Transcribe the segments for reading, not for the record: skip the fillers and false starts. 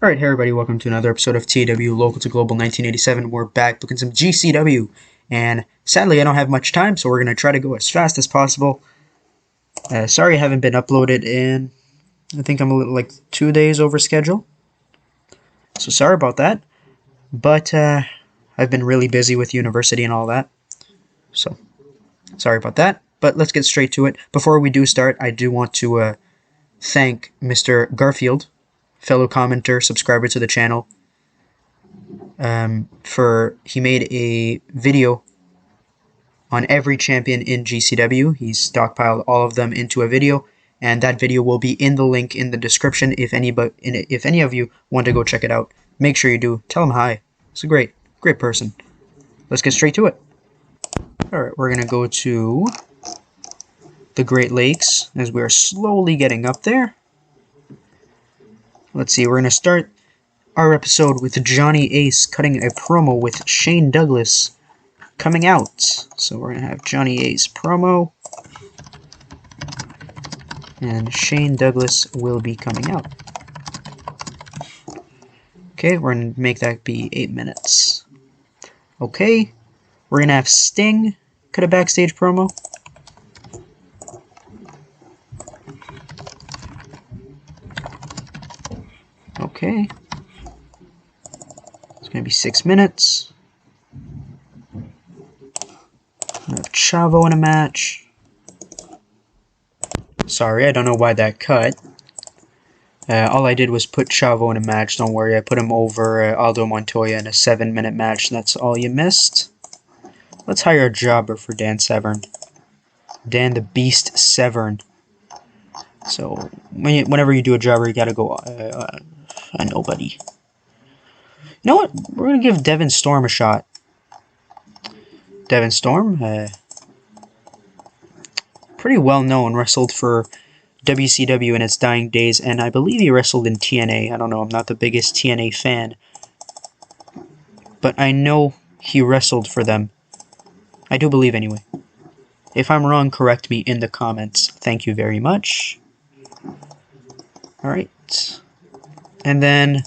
Alright, hey everybody, welcome to another episode of TEW Local to Global 1987. We're back looking some GCW, and sadly I don't have much time, so we're going to try to go as fast as possible. Sorry I haven't been uploaded in, I think I'm like 2 days over schedule. So sorry about that, but I've been really busy with university and all that. So, sorry about that, but let's get straight to it. Before we do start, I do want to thank Mr. Garfield, fellow commenter, subscriber to the channel, he made a video on every champion in GCW. He's stockpiled all of them into a video, and that video will be in the link in the description if any of you want to go check it out. Make sure you do. Tell him hi. He's a great person. Let's get straight to it. Alright, we're going to go to the Great Lakes as we're slowly getting up there. Let's see, we're going to start our episode with Johnny Ace cutting a promo with Shane Douglas coming out. So we're going to have Johnny Ace promo, and Shane Douglas will be coming out. Okay, we're going to make that be 8 minutes. Okay, we're going to have Sting cut a backstage promo. Okay. It's going to be 6 minutes. We have Chavo in a match. Sorry, I don't know why that cut. All I did was put Chavo in a match, don't worry. I put him over Aldo Montoya in a 7-minute match. That's all you missed. Let's hire a jobber for Dan Severn. Dan the Beast Severn. So, whenever you do a jobber, you gotta go a nobody. You know what? We're going to give Devin Storm a shot. Devin Storm, pretty well known, wrestled for WCW in its dying days, and I believe he wrestled in TNA. I don't know, I'm not the biggest TNA fan, but I know he wrestled for them. I do believe anyway. If I'm wrong, correct me in the comments. Thank you very much. Alright. And then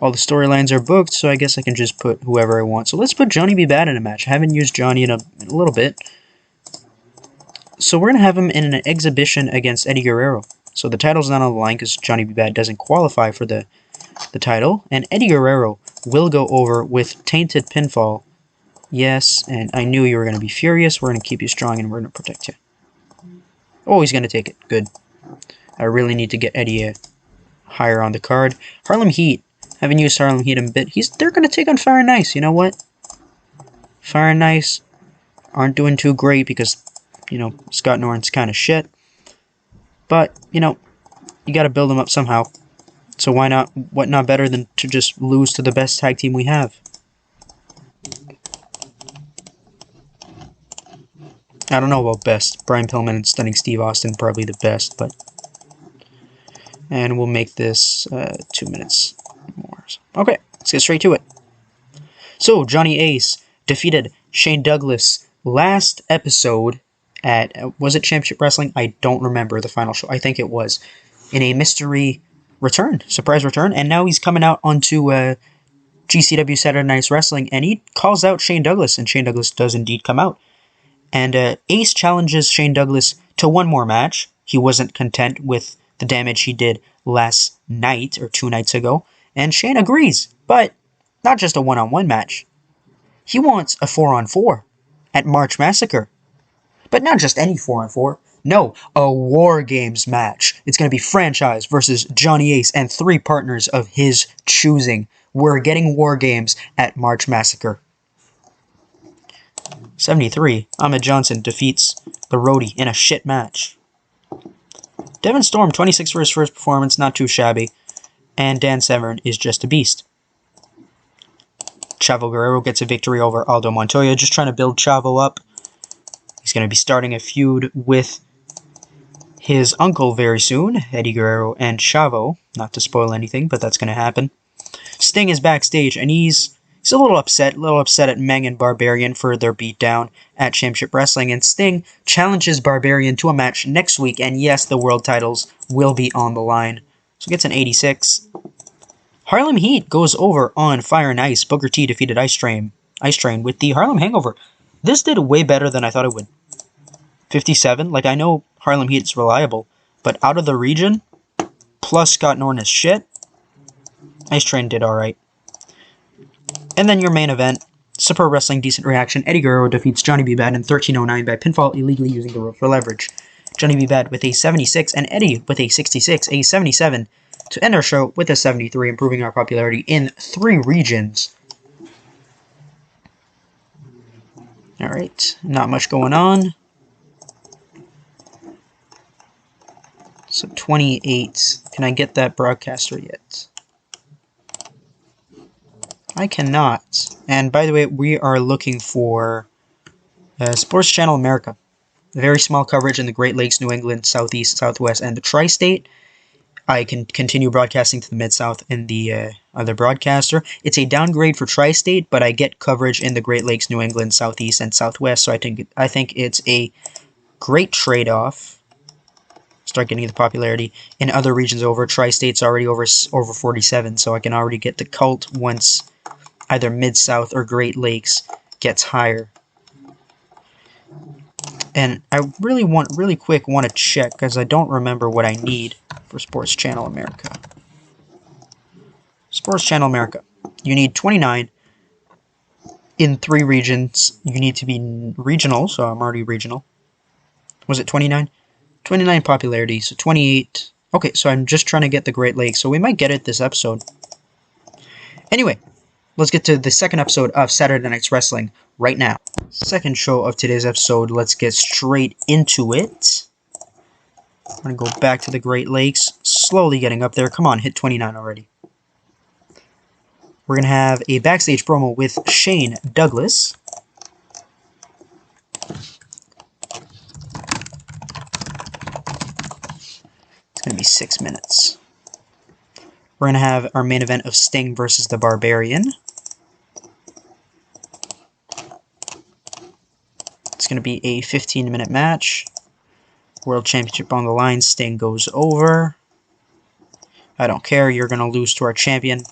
all the storylines are booked, so I guess I can just put whoever I want. So let's put Johnny B. Bad in a match. I haven't used Johnny in a little bit. So we're going to have him in an exhibition against Eddie Guerrero. So the title's not on the line because Johnny B. Bad doesn't qualify for the title. And Eddie Guerrero will go over with Tainted Pinfall. Yes, and I knew you were going to be furious. We're going to keep you strong and we're going to protect you. Oh, he's going to take it. Good. I really need to get Eddie higher on the card. Harlem Heat. Haven't used Harlem Heat in a bit. They're going to take on Fire and Ice. You know what? Fire and Ice aren't doing too great because, you know, Scott Norton's kind of shit. But, you know, you got to build them up somehow. So why not? What not better than to just lose to the best tag team we have? I don't know about best. Brian Pillman and Stunning Steve Austin probably the best, but... And we'll make this 2 minutes more. Okay, let's get straight to it. So, Johnny Ace defeated Shane Douglas last episode at, was it Championship Wrestling? I don't remember the final show. I think it was. In a mystery return, surprise return, and now he's coming out onto GCW Saturday Night Wrestling, and he calls out Shane Douglas, and Shane Douglas does indeed come out. And Ace challenges Shane Douglas to one more match. He wasn't content with the damage he did last night, or 2 nights ago, and Shane agrees, but not just a one-on-one match. He wants a 4-on-4 at March Massacre. But not just any 4-on-4. No, a War Games match. It's going to be Franchise versus Johnny Ace and 3 partners of his choosing. We're getting War Games at March Massacre. 73, Ahmed Johnson defeats the Roadie in a shit match. Devin Storm, 26 for his first performance, not too shabby. And Dan Severn is just a beast. Chavo Guerrero gets a victory over Aldo Montoya, just trying to build Chavo up. He's going to be starting a feud with his uncle very soon, Eddie Guerrero and Chavo. Not to spoil anything, but that's going to happen. Sting is backstage, and he's a little upset at Meng and Barbarian for their beatdown at Championship Wrestling, and Sting challenges Barbarian to a match next week, and yes, the world titles will be on the line. So he gets an 86. Harlem Heat goes over on Fire and Ice. Booker T defeated Ice Train with the Harlem Hangover. This did way better than I thought it would. 57. Like, I know Harlem Heat's reliable, but out of the region, plus Scott Norton is shit, Ice Train did alright. And then your main event, Super Wrestling Decent Reaction. Eddie Guerrero defeats Johnny B. Bad in 1309 by pinfall, illegally using the rope for leverage. Johnny B. Bad with a 76 and Eddie with a 66, a 77 to end our show with a 73, improving our popularity in 3 regions. Alright, not much going on. So 28. Can I get that broadcaster yet? I cannot. And by the way, we are looking for Sports Channel America. Very small coverage in the Great Lakes, New England, Southeast, Southwest, and the Tri-State. I can continue broadcasting to the Mid-South in the other broadcaster. It's a downgrade for Tri-State, but I get coverage in the Great Lakes, New England, Southeast, and Southwest, so I think it's a great trade-off. Start getting the popularity in other regions over. Tri-State's already over 47, so I can already get the cult once either Mid-South or Great Lakes gets higher. And I really quick want to check, because I don't remember what I need for Sports Channel America. Sports Channel America. You need 29 in 3 regions. You need to be regional, so I'm already regional. Was it 29? 29 popularity, so 28. Okay, so I'm just trying to get the Great Lakes, so we might get it this episode. Anyway, let's get to the second episode of Saturday Night's Wrestling right now. Second show of today's episode, let's get straight into it. I'm going to go back to the Great Lakes, slowly getting up there. Come on, hit 29 already. We're going to have a backstage promo with Shane Douglas. It's going to be 6 minutes. We're going to have our main event of Sting versus the Barbarian. It's going to be a 15-minute match. World Championship on the line. Sting goes over. I don't care. You're going to lose to our champion.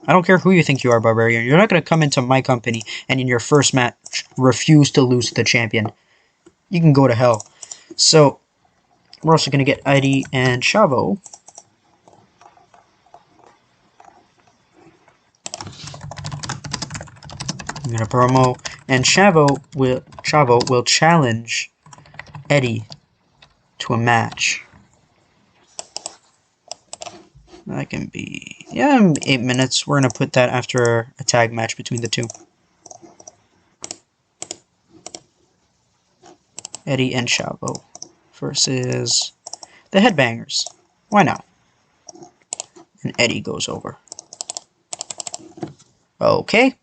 I don't care who you think you are, Barbarian. You're not going to come into my company and in your first match refuse to lose to the champion. You can go to hell. So, we're also going to get Eddie and Chavo. I'm going to promo. And Chavo will challenge Eddie to a match. That can be, 8 minutes. We're going to put that after a tag match between the two. Eddie and Chavo versus the Headbangers. Why not? And Eddie goes over. Okay.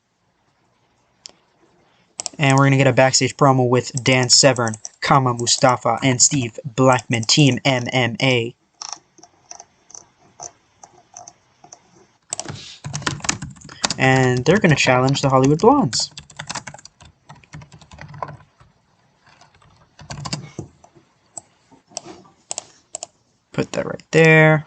And we're going to get a backstage promo with Dan Severn, Kama Mustafa, and Steve Blackman, Team MMA. And they're going to challenge the Hollywood Blondes. Put that right there.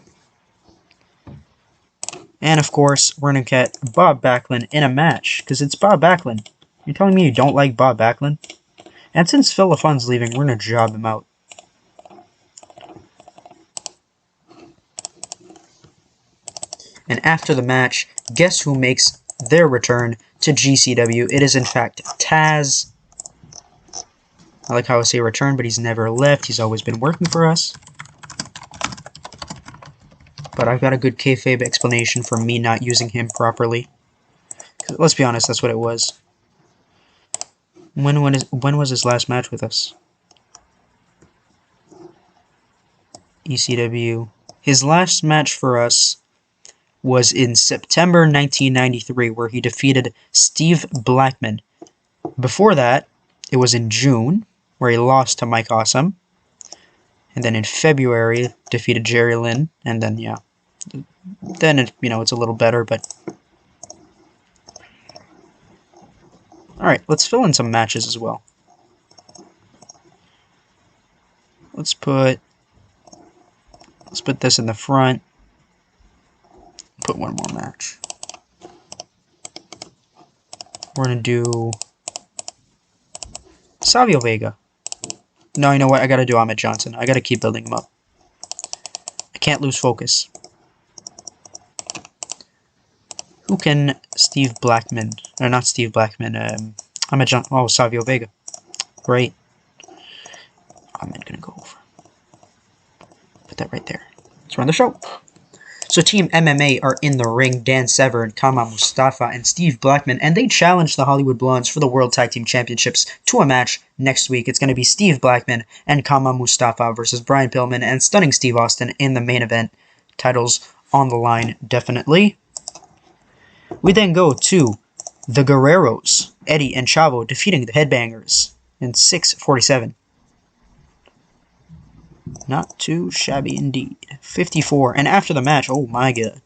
And of course, we're going to get Bob Backlund in a match, because it's Bob Backlund. You're telling me you don't like Bob Backlund? And since Phil LaFon's leaving, we're going to job him out. And after the match, guess who makes their return to GCW? It is in fact Taz. I like how I say return, but he's never left. He's always been working for us. But I've got a good kayfabe explanation for me not using him properly. Let's be honest, that's what it was. When was his last match with us? ECW. His last match for us was in September 1993, where he defeated Steve Blackman. Before that, it was in June, where he lost to Mike Awesome. And then in February, defeated Jerry Lynn. And then, yeah. Then, it's a little better, but... Alright, let's fill in some matches as well. Let's put this in the front. put one more match. We're going to do Savio Vega. No, you know what? I got to do Ahmed Johnson. I got to keep building him up. I can't lose focus. Who can Steve Blackman, or not Steve Blackman, Ahmed Johnson, oh, Savio Vega. Great. I'm going to go over. Put that right there. Let's run the show. So Team MMA are in the ring. Dan Severn, Kama Mustafa, and Steve Blackman, and they challenge the Hollywood Blondes for the World Tag Team Championships to a match next week. It's going to be Steve Blackman and Kama Mustafa versus Brian Pillman and Stunning Steve Austin in the main event. Titles on the line, definitely. We then go to the Guerreros, Eddie and Chavo defeating the Headbangers in 6:47. Not too shabby indeed. 54. And after the match, oh my god.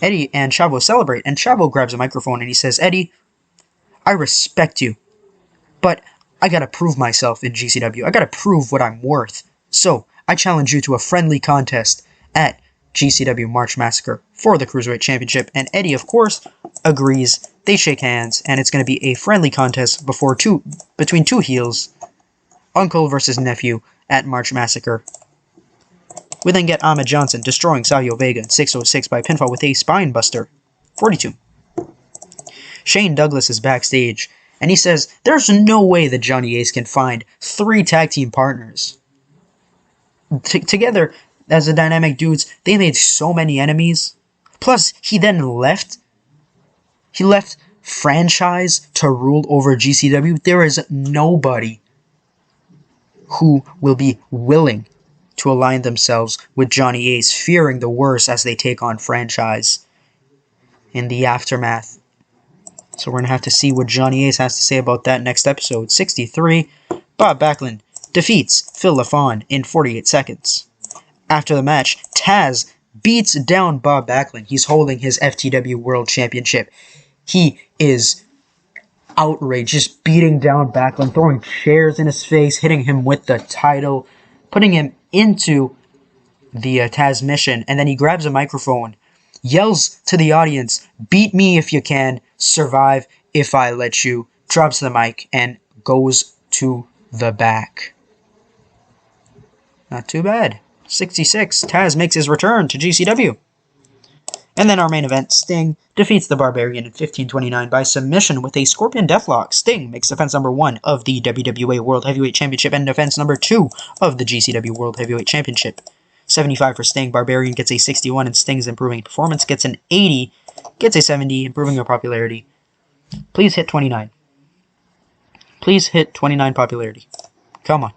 Eddie and Chavo celebrate, and Chavo grabs a microphone and he says, Eddie, I respect you, but I gotta prove myself in GCW. I gotta prove what I'm worth. So, I challenge you to a friendly contest at GCW March Massacre for the Cruiserweight Championship. And Eddie, of course, agrees. They shake hands, and it's going to be a friendly contest between two heels, uncle versus nephew, at March Massacre. We then get Ahmed Johnson destroying Savio Vega in 6:06 by pinfall with a spine buster. 42. Shane Douglas is backstage, and he says there's no way that Johnny Ace can find 3 tag team partners. Together, as the Dynamic Dudes, they made so many enemies. Plus, he then left. He left franchise to rule over GCW. There is nobody who will be willing to align themselves with Johnny Ace, fearing the worst as they take on franchise in the aftermath. So we're going to have to see what Johnny Ace has to say about that next episode. 63, Bob Backlund defeats Phil LaFawn in 48 seconds. After the match, Taz beats down Bob Backlund. He's holding his FTW World Championship. He is outraged, just beating down Backlund, throwing chairs in his face, hitting him with the title, putting him into the Taz mission, and then he grabs a microphone, yells to the audience, beat me if you can, survive if I let you, drops the mic, and goes to the back. Not too bad. 66, Taz makes his return to GCW. And then our main event, Sting defeats the Barbarian in 15:29 by submission with a Scorpion Deathlock. Sting makes defense number 1 of the WWA World Heavyweight Championship and defense number 2 of the GCW World Heavyweight Championship. 75 for Sting. Barbarian gets a 61 and Sting's improving performance gets an 80, gets a 70, improving her popularity. Please hit 29. Please hit 29 popularity. Come on.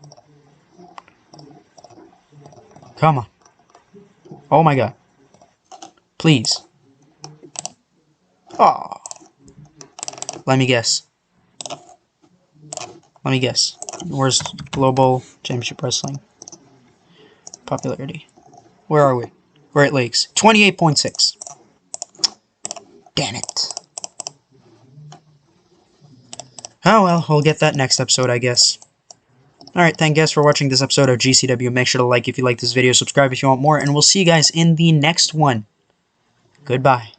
Come on. Oh my god. Please. Oh. Let me guess. Where's Global Championship Wrestling? Popularity. Where are we? Great Lakes. 28.6. Damn it. Oh well, we'll get that next episode, I guess. Alright, thank you guys for watching this episode of GCW. Make sure to like if you like this video, subscribe if you want more, and we'll see you guys in the next one. Goodbye.